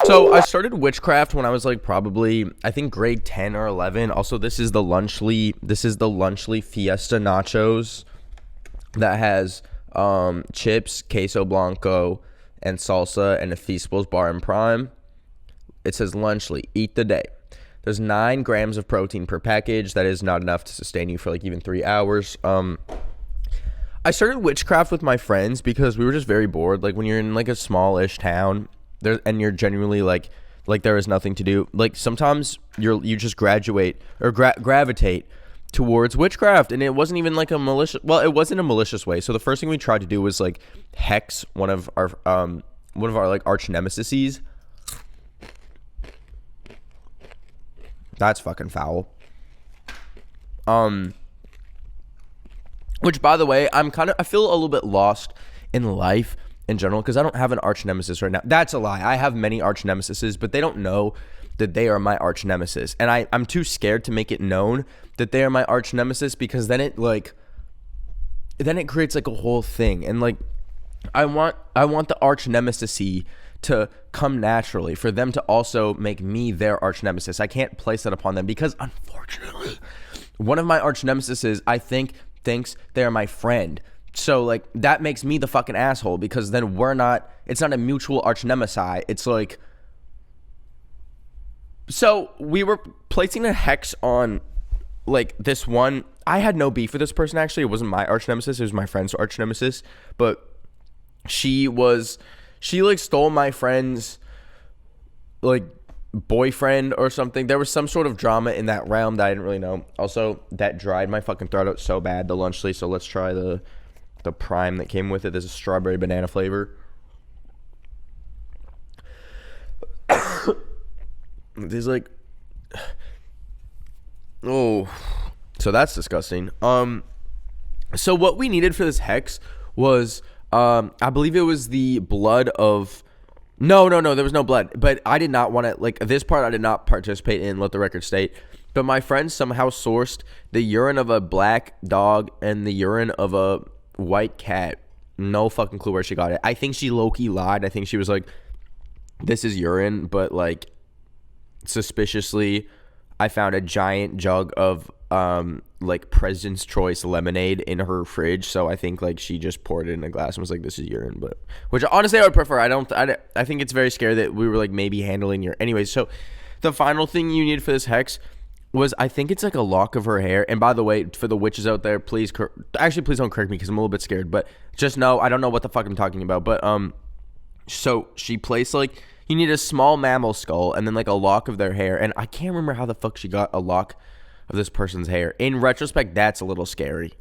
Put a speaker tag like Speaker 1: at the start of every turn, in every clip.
Speaker 1: So I started Witchcraft when I was like probably I think grade 10 or 11. Also, this is the Lunchly Fiesta Nachos that has chips, queso blanco, and salsa, and a Feastables bar and prime. It says Lunchly, eat the day. There's 9 grams of protein per package. That is not enough to sustain you for like even 3 hours. I started Witchcraft with my friends because we were just very bored. Like when you're in like a small-ish town there and you're genuinely like there is nothing to do. Like sometimes you just gravitate towards Witchcraft, and it wasn't even like a malicious. Well, it wasn't a malicious way. So the first thing we tried to do was like hex one of our like arch nemesises. That's fucking foul. Which, by the way, I feel a little bit lost in life in general because I don't have an arch nemesis right now. That's a lie. I have many arch nemesises, but they don't know that they are my arch nemesis. And I'm too scared to make it known that they are my arch nemesis because then it creates like a whole thing. And like, I want the arch nemesis to come naturally for them to also make me their arch nemesis. I can't place that upon them because unfortunately, one of my arch nemesises, I think, thinks they're my friend. So like that makes me the fucking asshole because then it's not a mutual arch nemesi. It's like, so we were placing a hex on like this one. I had no beef with this person actually. It wasn't my arch nemesis. It was my friend's arch nemesis. But she like stole my friend's like boyfriend or something. There was some sort of drama in that realm that I didn't really know. Also, that dried my fucking throat out so bad, the Lunchly. So let's try the prime that came with it. There's a strawberry banana flavor. There's like, oh, so that's disgusting. So what we needed for this hex was, I believe it was the blood of. No, there was no blood. But I did not want to, like, this part I did not participate in, let the record state. But my friend somehow sourced the urine of a black dog and the urine of a white cat. No fucking clue where she got it. I think she low-key lied. I think she was like, this is urine, but, like, suspiciously, I found a giant jug of, like, President's Choice lemonade in her fridge. So I think, like, she just poured it in a glass and was like, this is urine. But, which, honestly, I would prefer. I think it's very scary that we were, like, maybe handling your. Anyways, so the final thing you need for this hex was, I think it's, like, a lock of her hair. And, by the way, for the witches out there, please don't correct me because I'm a little bit scared. But just know, I don't know what the fuck I'm talking about. But, so she placed, like, you need a small mammal skull and then, like, a lock of their hair. And I can't remember how the fuck she got a lock of this person's hair. In retrospect, that's a little scary.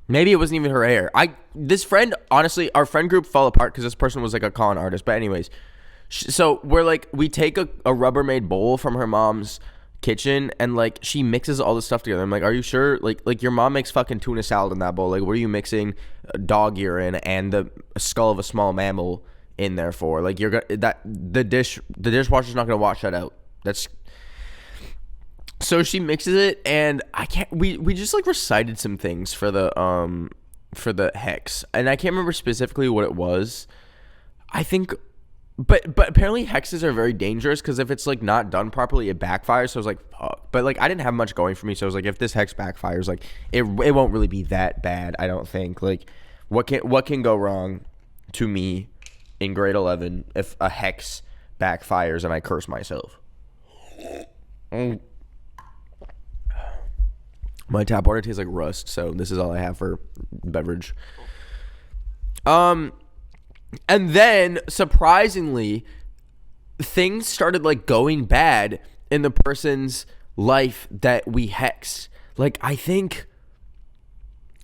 Speaker 1: Maybe it wasn't even her hair. This friend, honestly, our friend group fell apart because this person was like a con artist. But anyways, so we take a Rubbermaid bowl from her mom's kitchen and like she mixes all this stuff together. I'm like, are you sure? Like your mom makes fucking tuna salad in that bowl. Like, what are you mixing dog urine and the skull of a small mammal in there for? Like, the dishwasher's not gonna wash that out. So she mixes it, and we just like recited some things for the hex, and I can't remember specifically what it was. I think, but apparently hexes are very dangerous because if it's like not done properly, it backfires. So I was like, fuck. But like I didn't have much going for me, so I was like, if this hex backfires, like it won't really be that bad. I don't think. Like, what can go wrong to me in grade 11 if a hex backfires and I curse myself? My tap water tastes like rust, so this is all I have for beverage. And then, surprisingly, things started, like, going bad in the person's life that we hexed. Like, I think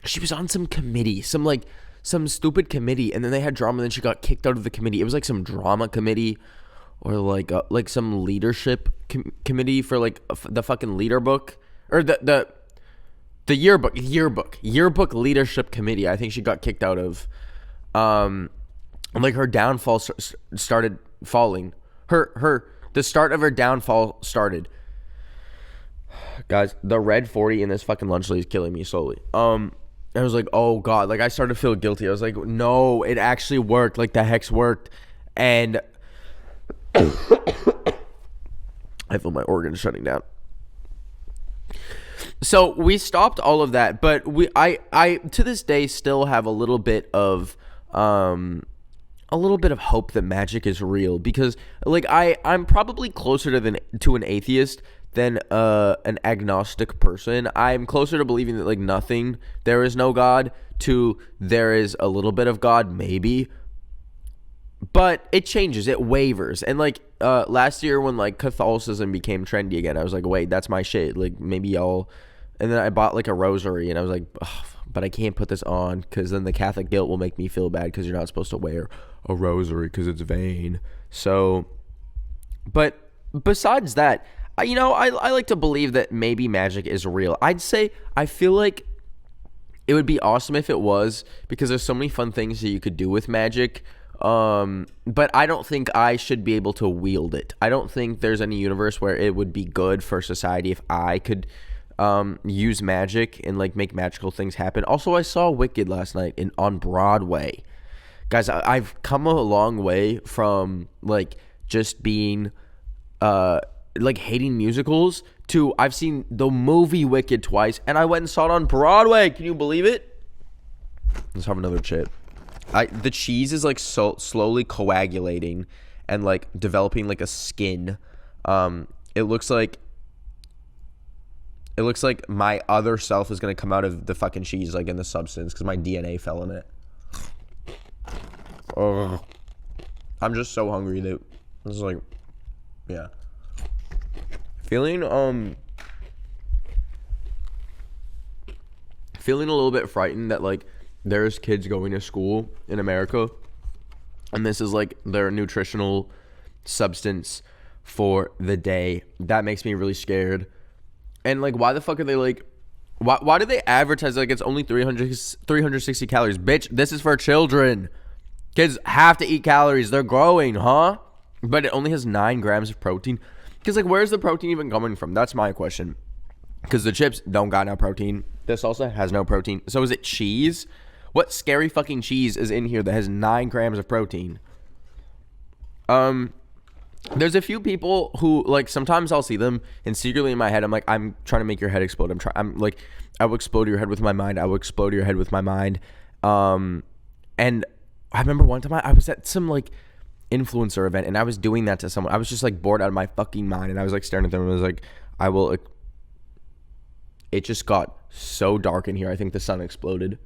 Speaker 1: she was on some committee, some stupid committee, and then they had drama, and then she got kicked out of the committee. It was, like, some drama committee or, like some leadership committee for, like, the fucking leader book. Or the yearbook leadership committee. I think she got kicked out of. Like her downfall started falling. The start of her downfall started. Guys, the red 40 in this fucking Lunchly is killing me slowly. I was like, oh god, like I started to feel guilty. I was like, no, it actually worked. Like the hex worked, and I feel my organs shutting down. So we stopped all of that, but I to this day still have a little bit of hope that magic is real, because like I'm probably closer to an atheist than an agnostic person. I'm closer to believing that like there is no God, to there is a little bit of God maybe. But it changes, it wavers. And like last year when like Catholicism became trendy again, I was like, wait, that's my shit. Like maybe and then I bought like a rosary, and I was like, but I can't put this on because then the Catholic guilt will make me feel bad because you're not supposed to wear a rosary because it's vain. So, but besides that, I like to believe that maybe magic is real. I feel like it would be awesome if it was, because there's so many fun things that you could do with magic. But I don't think I should be able to wield it. I don't think there's any universe where it would be good for society if I could use magic and like make magical things happen. Also, I saw Wicked last night on Broadway. Guys, I've come a long way from like just being like hating musicals to I've seen the movie Wicked twice, and I went and saw it on Broadway. Can you believe it? Let's have another chip. The cheese is like so slowly coagulating and like developing like a skin. It looks like my other self is gonna come out of the fucking cheese, like in the substance, because my DNA fell in it. Oh, I'm just so hungry that this is like, yeah. Feeling a little bit frightened that like there's kids going to school in America and this is like their nutritional substance for the day. That makes me really scared. And like, why the fuck are they like, why do they advertise like it's only 360 calories? Bitch, this is for children. Kids have to eat calories. They're growing, huh? But it only has 9 grams of protein. Because like, where's the protein even coming from? That's my question. Because the chips don't got no protein. This also has no protein. So is it cheese? What scary fucking cheese is in here that has 9 grams of protein? There's a few people who like sometimes I'll see them and secretly in my head I'm like, I'm trying to make your head explode. I'm like, I will explode your head with my mind. I will explode your head with my mind. And I remember one time I was at some like influencer event and I was doing that to someone. I was just like bored out of my fucking mind and I was like staring at them and I was like, it just got so dark in here. I think the sun exploded.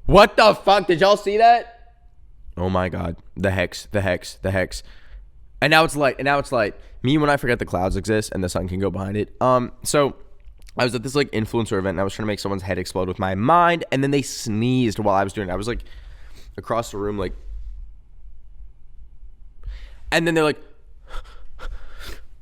Speaker 1: What the fuck? Did y'all see that? Oh my God. The hex. And now it's light. Me when I forget the clouds exist and the sun can go behind it. So I was at this like influencer event and I was trying to make someone's head explode with my mind, and then they sneezed while I was doing it. I was like across the room like, and then they're like,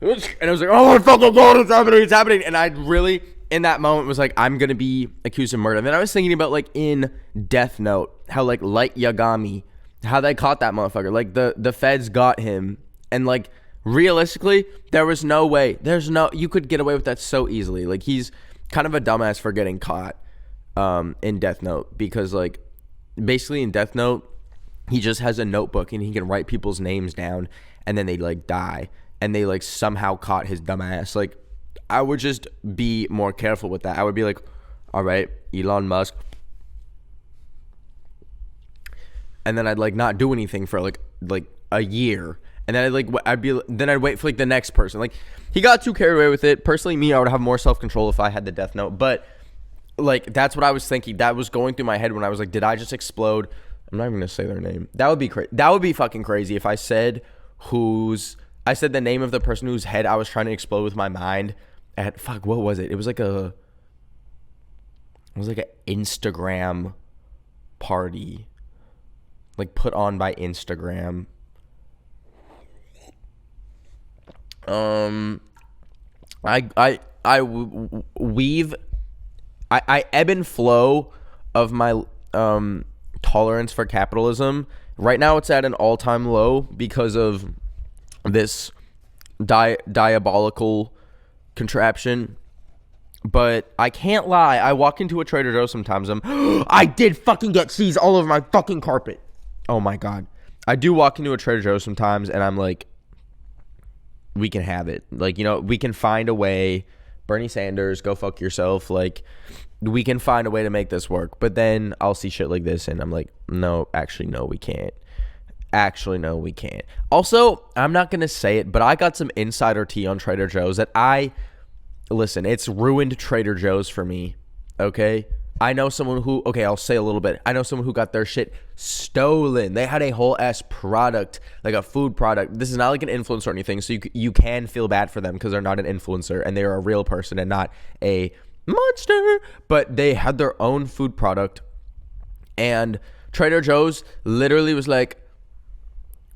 Speaker 1: and I was like, oh my fucking God, it's happening. And I really, in that moment, was like, I'm going to be accused of murder. And then I was thinking about like in Death Note, how like Light Yagami, how they caught that motherfucker. Like the feds got him. And like realistically, there was no way. You could get away with that so easily. Like he's kind of a dumbass for getting caught in Death Note. Because like basically in Death Note, he just has a notebook and he can write people's names down and then they like die. And they like somehow caught his dumb ass. Like I would just be more careful with that. I would be like, all right, Elon Musk. And then I'd like not do anything for like a year. And then I'd wait for like the next person. Like he got too carried away with it. Personally, me, I would have more self-control if I had the Death Note. But like that's what I was thinking. That was going through my head when I was like, did I just explode? I'm not even gonna say their name. That would be crazy. That would be fucking crazy if I said the name of the person whose head I was trying to explode with my mind at what was it? It was like an Instagram party, like put on by Instagram. I ebb and flow of my tolerance for capitalism. Right now it's at an all-time low because of this diabolical contraption. But I can't lie, I walk into a Trader Joe's sometimes, I did fucking get cheese all over my fucking carpet. Oh my God. I do walk into a Trader Joe's sometimes, and I'm like, we can have it. Like, you know, we can find a way. Bernie Sanders, go fuck yourself. Like, we can find a way to make this work. But then I'll see shit like this, and I'm like, no, actually, no, we can't. Actually, no, we can't. Also, I'm not going to say it, but I got some insider tea on Trader Joe's that listen, it's ruined Trader Joe's for me, okay? I know someone who, okay, I'll say a little bit. I know someone who got their shit stolen. They had a whole ass product, like a food product. This is not like an influencer or anything, so you can feel bad for them because they're not an influencer and they're a real person and not a monster. But they had their own food product, and Trader Joe's literally was like,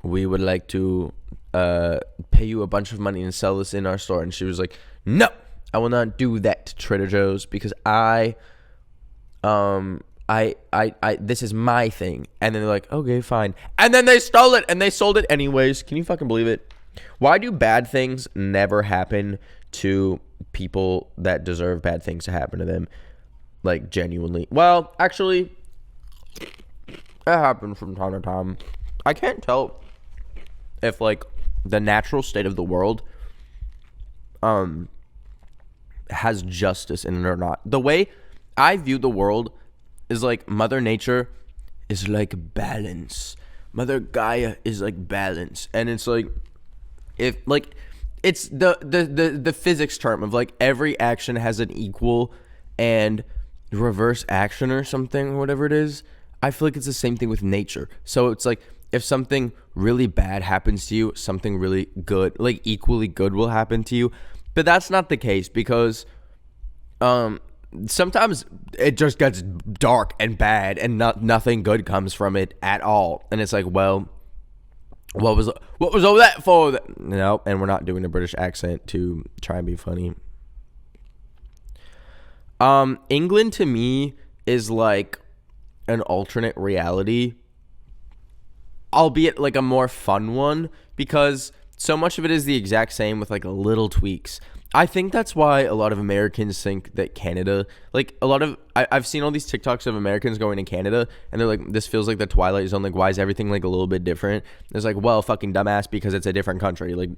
Speaker 1: we would like to pay you a bunch of money and sell this in our store. And she was like, no, I will not do that to Trader Joe's because this is my thing. And then they're like, okay, fine. And then they stole it and they sold it anyways. Can you fucking believe it? Why do bad things never happen to people that deserve bad things to happen to them? Like, genuinely. Well, actually, it happens from time to time. I can't tell if, like, the natural state of the world has justice in it or not. The way I view the world is like Mother Nature is like balance. Mother Gaia is like balance. And it's like, if like, it's the physics term of like every action has an equal and reverse action or something, or whatever it is. I feel like it's the same thing with nature. So it's like, if something really bad happens to you, something really good, like equally good, will happen to you. But that's not the case because sometimes it just gets dark and bad and nothing good comes from it at all. And it's like, well, what was all that for? No, and we're not doing a British accent to try and be funny. England to me is like an alternate reality, albeit like a more fun one, because so much of it is the exact same with like little tweaks. I think that's why a lot of Americans think that Canada, like a lot of, I've seen all these TikToks of Americans going to Canada and they're like, this feels like the Twilight Zone. Like, why is everything like a little bit different? It's like, well, fucking dumbass, because it's a different country. Like,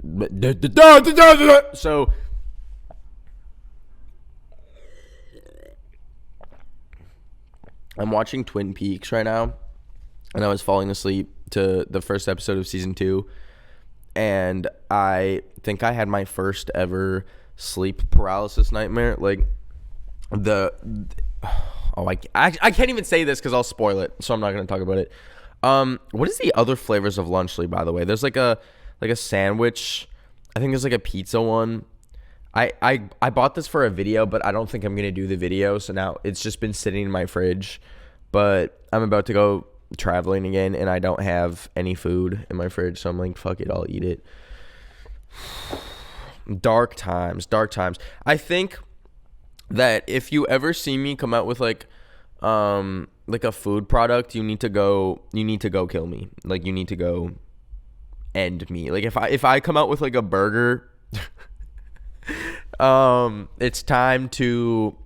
Speaker 1: so I'm watching Twin Peaks right now, and I was falling asleep to the first episode of season 2, and I think I had my first ever sleep paralysis nightmare. Like, I can't even say this because I'll spoil it, so I'm not going to talk about it. What is the other flavors of lunch leaf, by the way? There's like a sandwich. I think there's like a pizza one. I bought this for a video, but I don't think I'm going to do the video, so now it's just been sitting in my fridge. But I'm about to go traveling again, and I don't have any food in my fridge, so I'm like, fuck it, I'll eat it. Dark times. I think that if you ever see me come out with like a food product, you need to go kill me. Like, you need to go end me. Like, if I come out with like a burger, it's time to,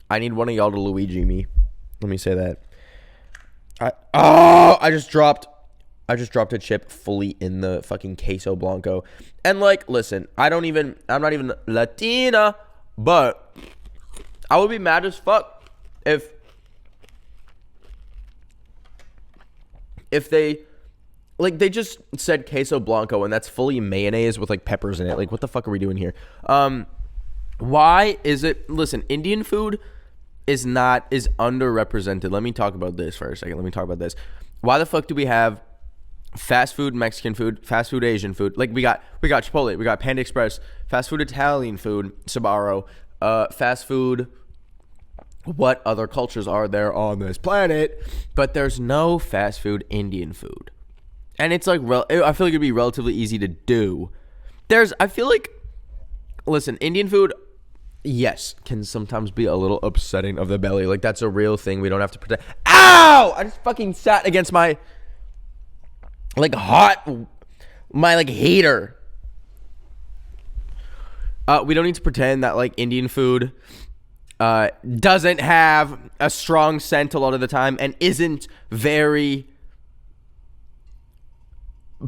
Speaker 1: I need one of y'all to Luigi me. Let me say that. I just dropped a chip fully in the fucking queso blanco. And like, listen, I'm not even Latina, but I would be mad as fuck if they, like, they just said queso blanco and that's fully mayonnaise with like peppers in it. Like, what the fuck are we doing here? Why is it, listen, Indian food is underrepresented. Let me talk about this for a second. Why the fuck do we have fast food Mexican food, fast food Asian food? Like, we got Chipotle, we got Panda Express, fast food Italian food, Sbarro, fast food. What other cultures are there on this planet? But there's no fast food Indian food. And it's like, I feel like it'd be relatively easy to do. I feel like, listen, Indian food, yes, can sometimes be a little upsetting of the belly. Like, that's a real thing. We don't have to pretend. Ow! I just fucking sat against my, like, heater. We don't need to pretend that, like, Indian food doesn't have a strong scent a lot of the time and isn't very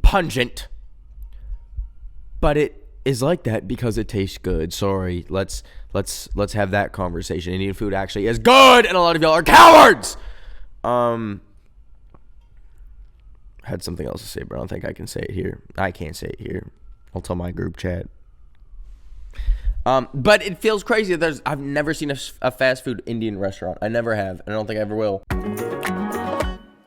Speaker 1: pungent, but it is like that because it tastes good. Sorry, let's have that conversation. Indian food actually is good, and a lot of y'all are cowards. Had something else to say, but I don't think I can say it here. I can't say it here. I'll tell my group chat. But it feels crazy. I've never seen a fast food Indian restaurant. I never have, and I don't think I ever will.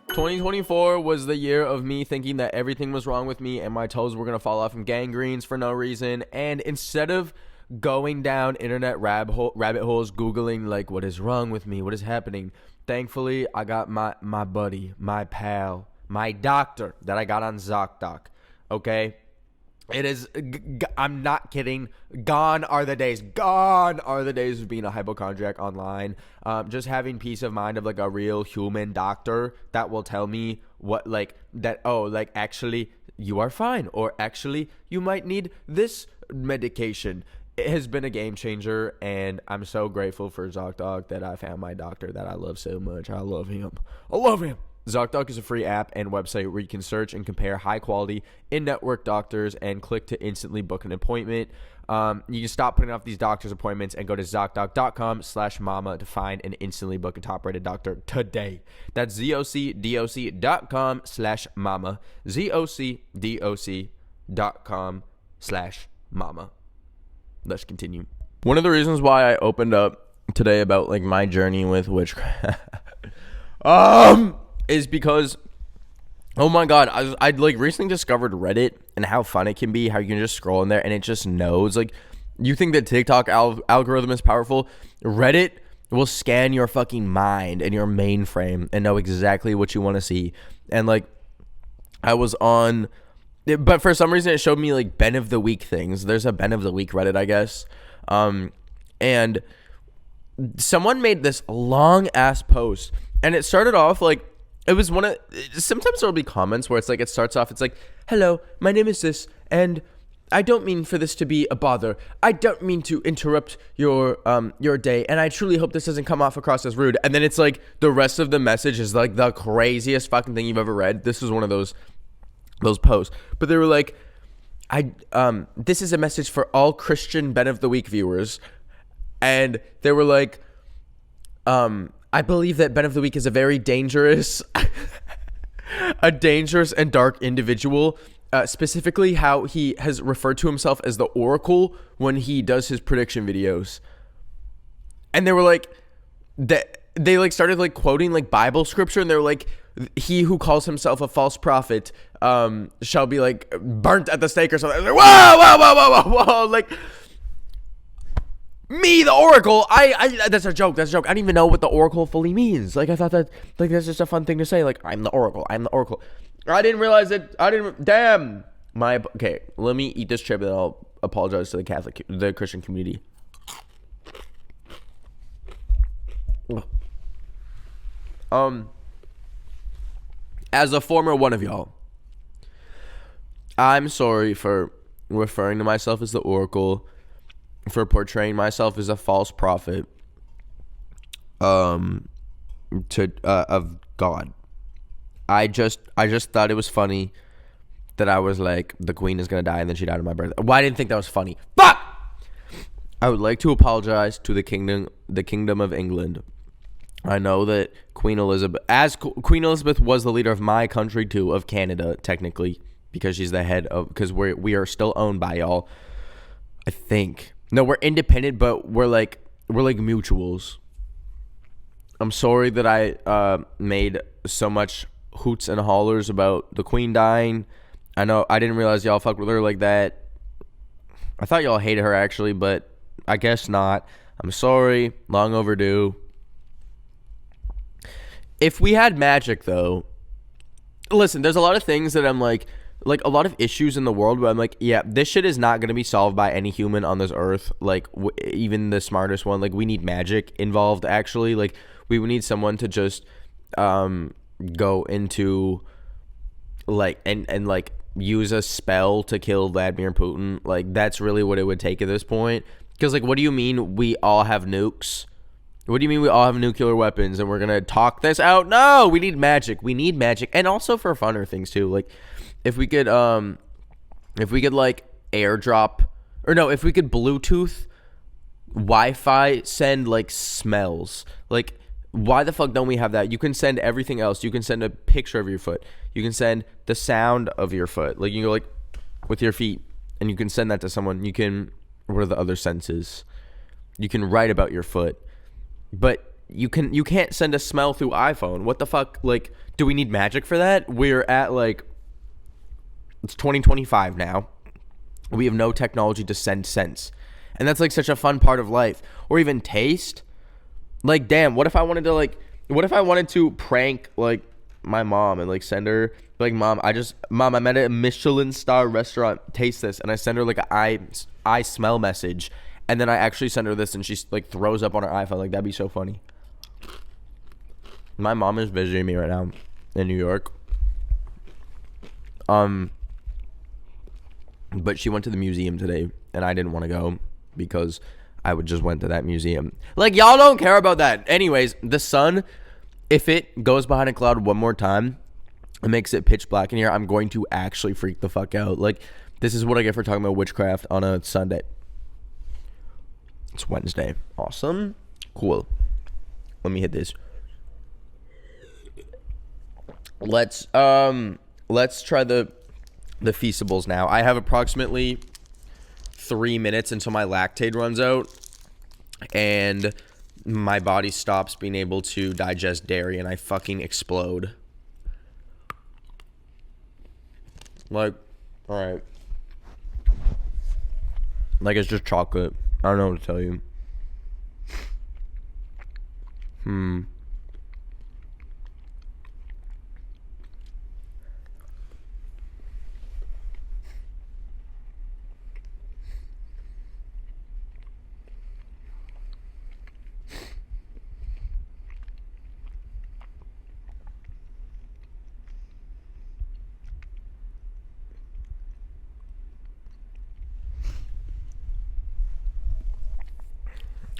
Speaker 1: 2024 was the year of me thinking that everything was wrong with me and my toes were going to fall off from gangrenes for no reason. And instead of going down internet rabbit holes, Googling, like, what is wrong with me? What is happening? Thankfully, I got my buddy, my pal, my doctor that I got on Zocdoc. Okay? It is, I'm not kidding. Gone are the days of being a hypochondriac online. Just having peace of mind of like a real human doctor that will tell me what, like, that, oh, like, actually you are fine, or actually you might need this medication. It has been a game changer, and I'm so grateful for Zocdoc that I found my doctor that I love so much. I love him. Zocdoc is a free app and website where you can search and compare high-quality in-network doctors and click to instantly book an appointment. You can stop putting off these doctor's appointments and go to Zocdoc.com/mama to find and instantly book a top-rated doctor today. That's Zocdoc.com/mama. Zocdoc.com/mama. Let's continue. One of the reasons why I opened up today about like my journey with witchcraft is because, oh my god, I'd like recently discovered Reddit and how fun it can be, how you can just scroll in there and it just knows. Like, you think that TikTok algorithm is powerful? Reddit will scan your fucking mind and your mainframe and know exactly what you want to see. And like, I was on, but for some reason it showed me like Ben of the Week things. There's a Ben of the Week Reddit, I guess. And someone made this long ass post, and it started off like, it was sometimes there'll be comments where it's like, it starts off, it's like, hello, my name is this, and I don't mean for this to be a bother. I don't mean to interrupt your day, and I truly hope this doesn't come off across as rude. And then it's like, the rest of the message is like the craziest fucking thing you've ever read. This was one of those posts. But they were like, this is a message for all Christian Ben of the Week viewers. And they were like, I believe that Ben of the Week is a very dangerous, and dark individual. Specifically, how he has referred to himself as the Oracle when he does his prediction videos. And they were like, they like started like quoting like Bible scripture, and they were like, he who calls himself a false prophet shall be like burnt at the stake or something. Like, whoa, like, me, the Oracle. I that's a joke. I don't even know what the Oracle fully means. Like, I thought that, like, that's just a fun thing to say. Like, I'm the Oracle. I didn't realize it. Damn. Okay, let me eat this chip and I'll apologize to the Christian community. As a former one of y'all, I'm sorry for referring to myself as the Oracle, for portraying myself as a false prophet of God. I just thought it was funny that I was like, the queen is gonna die and then she died on my birthday. Well, I didn't think that was funny. Fuck! I would like to apologize to the kingdom of England. I know that Queen Elizabeth was the leader of my country too, of Canada, technically, because she's the head of, because we are still owned by y'all, I think. No, we're independent, but we're like mutuals. I'm sorry that I made so much hoots and hollers about the queen dying. I know I didn't realize y'all fucked with her like that. I thought y'all hated her actually, but I guess not. I'm sorry. Long overdue. If we had magic, though, listen, there's a lot of things that I'm like a lot of issues in the world where I'm like, yeah, this shit is not going to be solved by any human on this earth. Like, even the smartest one, like, we need magic involved, actually. Like, we would need someone to just go into, like, and like, use a spell to kill Vladimir Putin. Like, that's really what it would take at this point. Because, like, what do you mean we all have nukes? What do you mean we all have nuclear weapons and we're gonna talk this out? No, we need magic. We need magic, and also for funner things too. Like if we could like airdrop, or no, if we could Bluetooth Wi-Fi send like smells. Like why the fuck don't we have that? You can send everything else. You can send a picture of your foot. You can send the sound of your foot. Like you can go like with your feet, and you can send that to someone. You can, what are the other senses? You can write about your foot. But you can't send a smell through iPhone. What the fuck? Like, do we need magic for that? We're at like, it's 2025 now. We have no technology to send scents. And that's like such a fun part of life. Or even taste. Like, damn, what if I wanted to prank like my mom and like send her like, mom, I'm at a Michelin star restaurant, taste this. And I send her like an I smell message. And then I actually send her this and she like throws up on her iPhone. Like, that'd be so funny. My mom is visiting me right now in New York. But she went to the museum today and I didn't want to go because I just went to that museum. Like, y'all don't care about that. Anyways, the sun, if it goes behind a cloud one more time, it makes it pitch black in here, I'm going to actually freak the fuck out. Like, this is what I get for talking about witchcraft on a Sunday. It's Wednesday. Awesome. Cool. Let me hit this. Let's try the feastables now. I have approximately 3 minutes until my lactate runs out and my body stops being able to digest dairy and I fucking explode. Like, all right. Like, it's just chocolate. I don't know what to tell you.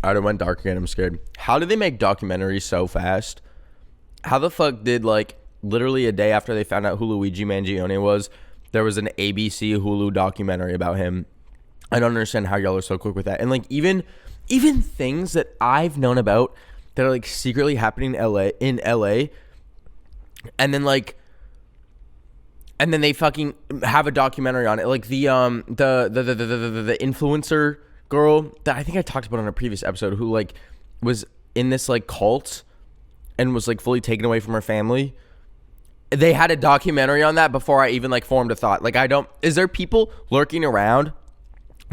Speaker 1: Alright, it went dark again. I'm scared. How did they make documentaries so fast? How the fuck did, like, literally a day after they found out who Luigi Mangione was, there was an ABC Hulu documentary about him? I don't understand how y'all are so quick with that. And, like, even things that I've known about that are, like, secretly happening in LA, and then, like, and then they fucking have a documentary on it. Like, the influencer girl that I think I talked about on a previous episode who like was in this like cult and was like fully taken away from her family. They had a documentary on that before I even like formed a thought. Like, is there people lurking around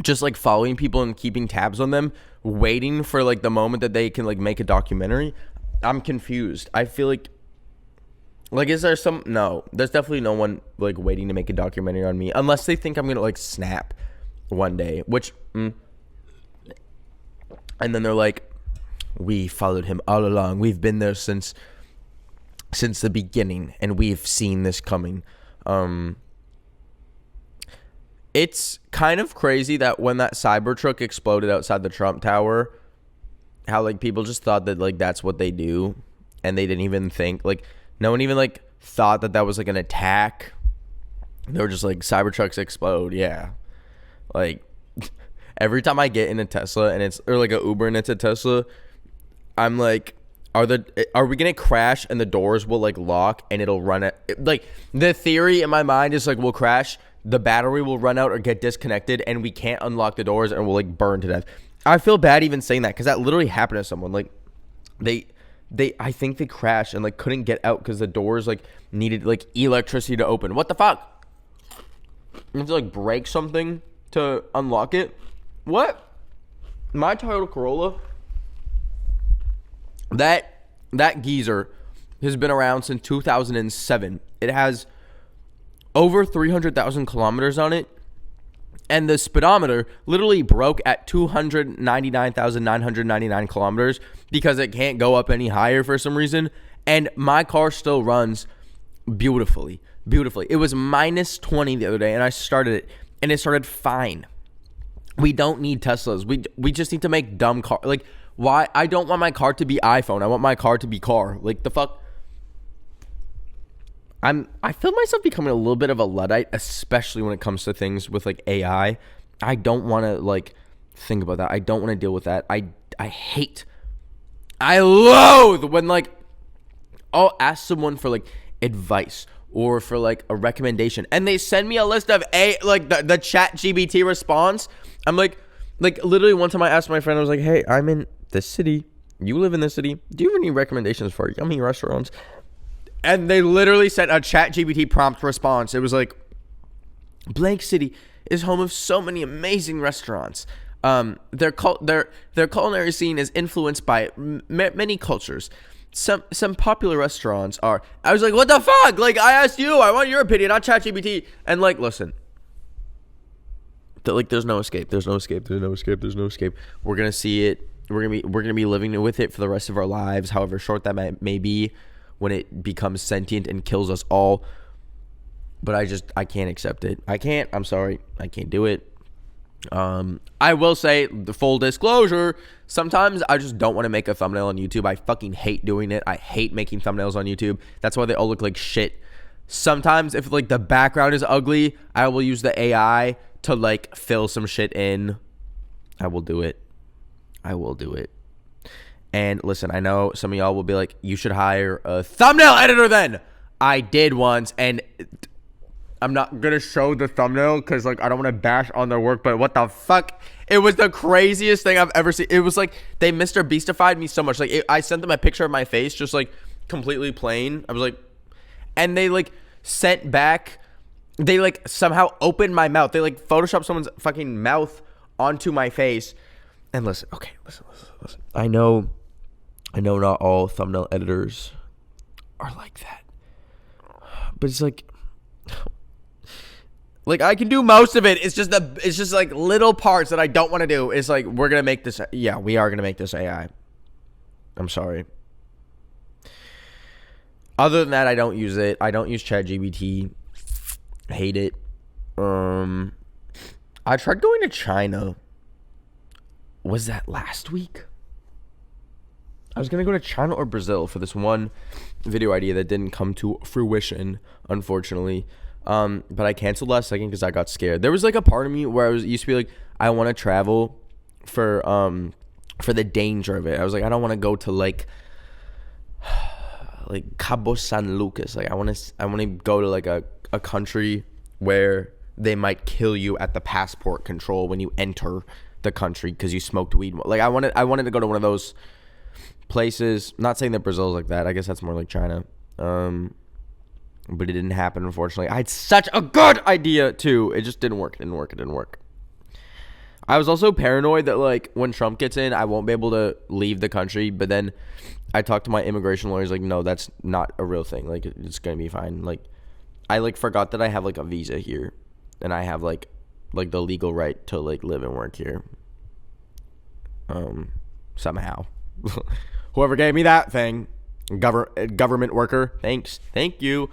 Speaker 1: just like following people and keeping tabs on them, waiting for like the moment that they can like make a documentary? I'm confused. I feel like is there no, there's definitely no one like waiting to make a documentary on me unless they think I'm gonna like snap one day, which and then they're like, we followed him all along. We've been there since the beginning, and we've seen this coming. It's kind of crazy that when that Cybertruck exploded outside the Trump Tower, how like people just thought that like that's what they do, and they didn't even think, like, no one even like thought that was like an attack. They were just like, Cybertrucks explode, yeah. Like, every time I get in a Tesla and it's, or like a Uber and it's a Tesla, I'm like, are we gonna crash and the doors will like lock and it'll run it? Like, the theory in my mind is like, we'll crash, the battery will run out or get disconnected, and we can't unlock the doors and we'll like burn to death. I feel bad even saying that because that literally happened to someone. Like, I think they crashed and like couldn't get out because the doors like needed like electricity to open. What the fuck? You have to like break something to unlock it? What? My Toyota Corolla, that geezer has been around since 2007. It has over 300,000 kilometers on it, and the speedometer literally broke at 299,999 kilometers because it can't go up any higher for some reason, and my car still runs beautifully. It was minus 20 the other day, and I started it, and it started fine. We don't need Teslas. We just need to make dumb cars. Like, Why? I don't want my car to be iPhone. I want my car to be car. Like, the fuck? I feel myself becoming a little bit of a Luddite, especially when it comes to things with, like, AI. I don't want to, like, think about that. I don't want to deal with that. I loathe when, like, I'll ask someone for, like, advice or for, like, a recommendation, and they send me a list of the chat GBT response. I'm like, literally one time I asked my friend, I was like, hey, I'm in this city. You live in this city. Do you have any recommendations for yummy restaurants? And they literally sent a chat GBT prompt response. It was like, blank city is home of so many amazing restaurants. Their culinary scene is influenced by many cultures. Some popular restaurants are. I was like, what the fuck? Like, I asked you. I want your opinion, not chat GBT. And, like, listen. Like, there's no escape. There's no escape. There's no escape. There's no escape. We're gonna see it. We're gonna be living with it for the rest of our lives, however short that may be, when it becomes sentient and kills us all. But I can't accept it. I can't. I'm sorry. I can't do it. I will say, the full disclosure, sometimes I just don't want to make a thumbnail on YouTube. I fucking hate doing it. I hate making thumbnails on YouTube. That's why they all look like shit. Sometimes if, like, the background is ugly, I will use the AI to, like, fill some shit in. I will do it. And listen, I know some of y'all will be like, you should hire a thumbnail editor then. I did once, and I'm not going to show the thumbnail because, like, I don't want to bash on their work, but what the fuck? It was the craziest thing I've ever seen. It was like they Mr. Beastified me so much. Like, I sent them a picture of my face, just, like, completely plain. I was like, and they, like, sent back, they, like, somehow opened my mouth. They, like, photoshopped someone's fucking mouth onto my face. And listen, okay, listen. I know not all thumbnail editors are like that, but it's like I can do most of it. It's just like little parts that I don't want to do. It's like, we're gonna make this. Yeah, we are gonna make this AI. I'm sorry. Other than that, I don't use it. I don't use ChatGPT. Hate it. I tried going to China. Was that last week? I was going to go to China or Brazil for this one video idea that didn't come to fruition, unfortunately. But I canceled last second because I got scared. There was, like, a part of me where I used to be like, I want to travel for the danger of it. I was like, I don't want to go to, like Cabo San Lucas. Like, I want to go to, like, a country where they might kill you at the passport control when you enter the country because you smoked weed. Like, I wanted to go to one of those places. Not saying that Brazil's like that. I guess that's more like China. But it didn't happen, unfortunately. I had such a good idea too. It just didn't work. I was also paranoid that, like, when Trump gets in, I won't be able to leave the country. But then I talked to my immigration lawyers, like, no, that's not a real thing. Like, it's gonna be fine. Like, I, like, forgot that I have, like, a visa here, and I have like the legal right to, like, live and work here. Somehow. Whoever gave me that thing, government worker, thanks, thank you.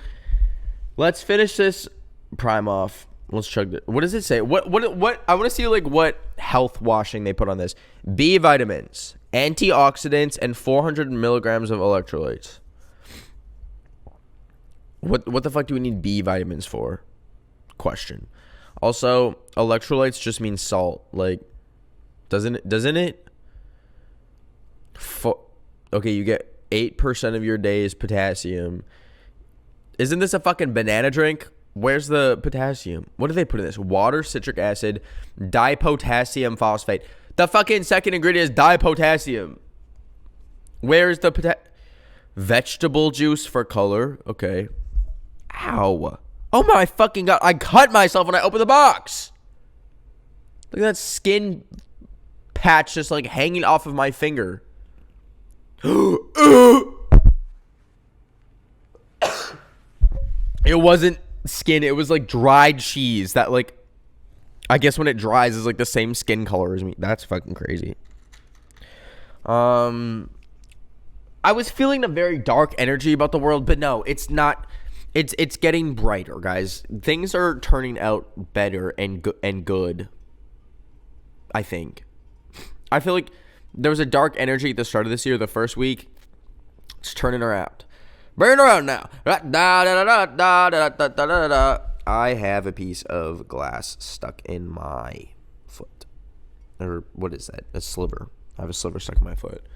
Speaker 1: Let's finish this prime off. Let's chug it. What does it say? What I want to see, like, what health washing they put on this. B vitamins, antioxidants, and 400 milligrams of electrolytes. What the fuck do we need B vitamins for? Question. Also, electrolytes just means salt. Like, doesn't it? Okay, you get 8% of your day's potassium. Isn't this a fucking banana drink? Where's the potassium? What do they put in this? Water, citric acid, dipotassium phosphate. The fucking second ingredient is dipotassium. Where's the vegetable juice for color? Okay. Ow. Oh my fucking god. I cut myself when I opened the box. Look at that skin patch just, like, hanging off of my finger. It wasn't skin. It was, like, dried cheese that, like, I guess when it dries is, like, the same skin color as me. That's fucking crazy. I was feeling a very dark energy about the world, but no, it's not. It's getting brighter, guys. Things are turning out better and good. I think. I feel like There was a dark energy at the start of this year, the first week. It's turning around. Burn around now. I have a piece of glass stuck in my foot. Or what is that? A sliver. I have a sliver stuck in my foot.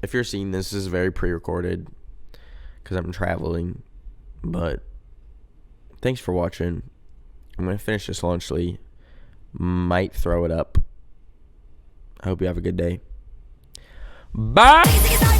Speaker 1: If you're seeing this is very pre-recorded because I'm traveling. But thanks for watching. I'm going to finish this lunchly. Might throw it up. I hope you have a good day. Bye.